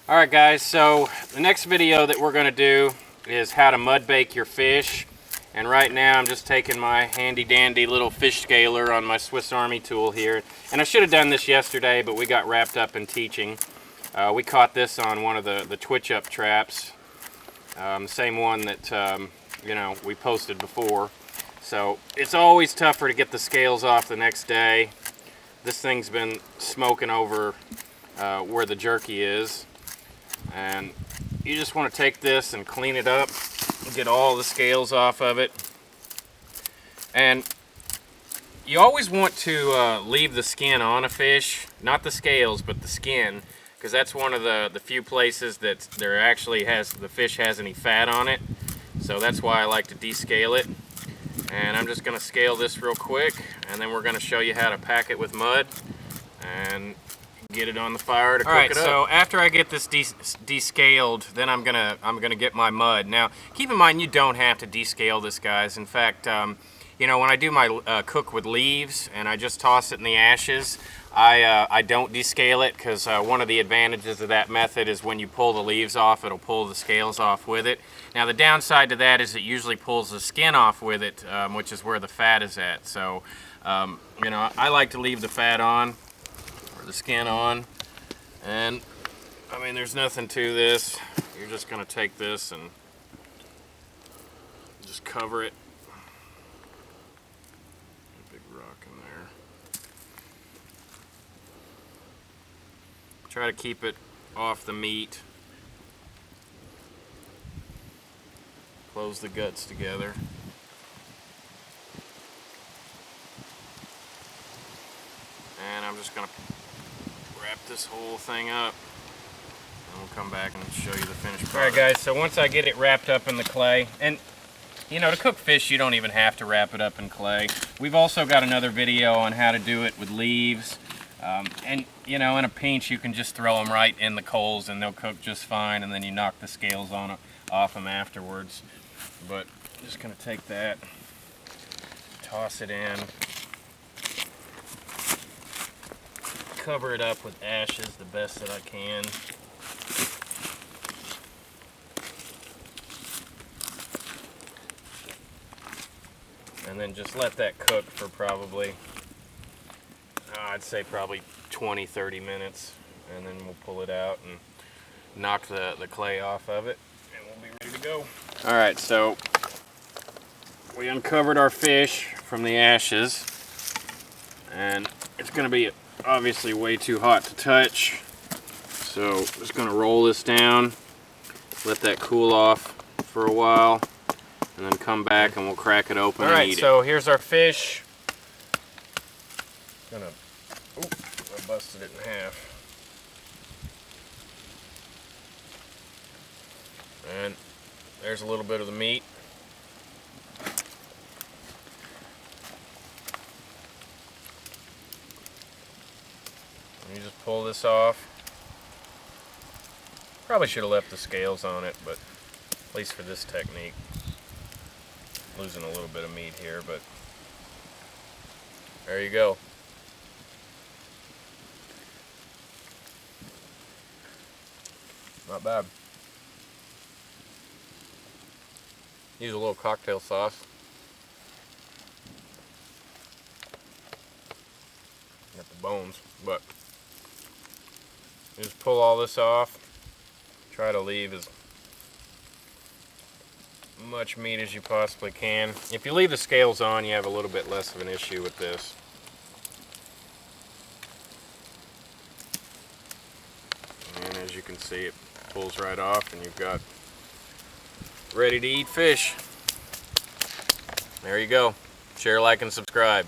Alright guys, so the next video that we're going to do is how to mud bake your fish. And right now I'm just taking my handy dandy little fish scaler on my Swiss Army tool here. And I should have done this yesterday, but we got wrapped up in teaching. We caught this on one of the twitch up traps. The same one that we posted before. So it's always tougher to get the scales off the next day. This thing's been smoking over where the jerky is. And you just want to take this and clean it up, get all the scales off of it. And you always want to leave the skin on a fish, not the scales, but the skin, because that's one of the few places that the fish has any fat on it. So that's why I like to descale it. And I'm just going to scale this real quick, and then we're going to show you how to pack it with mud and get it on the fire to cook it up. So after I get this descaled, then I'm gonna get my mud. Now, keep in mind you don't have to descale this, guys. In fact, when I do my cook with leaves and I just toss it in the ashes, I don't descale it, because one of the advantages of that method is when you pull the leaves off, it'll pull the scales off with it. Now, the downside to that is it usually pulls the skin off with it, which is where the fat is at. So, I like to leave the fat on, the skin on, and I mean, there's nothing to this. You're just going to take this and just cover it. A big rock in there. Try to keep it off the meat. Close the guts together. And I'm just going to wrap this whole thing up, and we'll come back and show you the finished product. Alright guys, so once I get it wrapped up in the clay, and to cook fish you don't even have to wrap it up in clay. We've also got another video on how to do it with leaves, and in a pinch you can just throw them right in the coals and they'll cook just fine, and then you knock the scales off them afterwards. But I'm just going to take that, toss it in, cover it up with ashes the best that I can. And then just let that cook for probably, I'd say probably 20-30 minutes. And then we'll pull it out and knock the clay off of it, and we'll be ready to go. Alright, so we uncovered our fish from the ashes, and it's going to be obviously way too hot to touch, so I'm just going to roll this down, let that cool off for a while, and then come back and we'll crack it open and eat it. Alright, so here's our fish. I busted it in half. And there's a little bit of the meat. You just pull this off. Probably should have left the scales on it, but at least for this technique. Losing a little bit of meat here, but there you go. Not bad. Use a little cocktail sauce. Got the bones, but you just pull all this off. Try to leave as much meat as you possibly can. If you leave the scales on, you have a little bit less of an issue with this. And as you can see, it pulls right off, and you've got ready to eat fish. There you go. Share, like, and subscribe.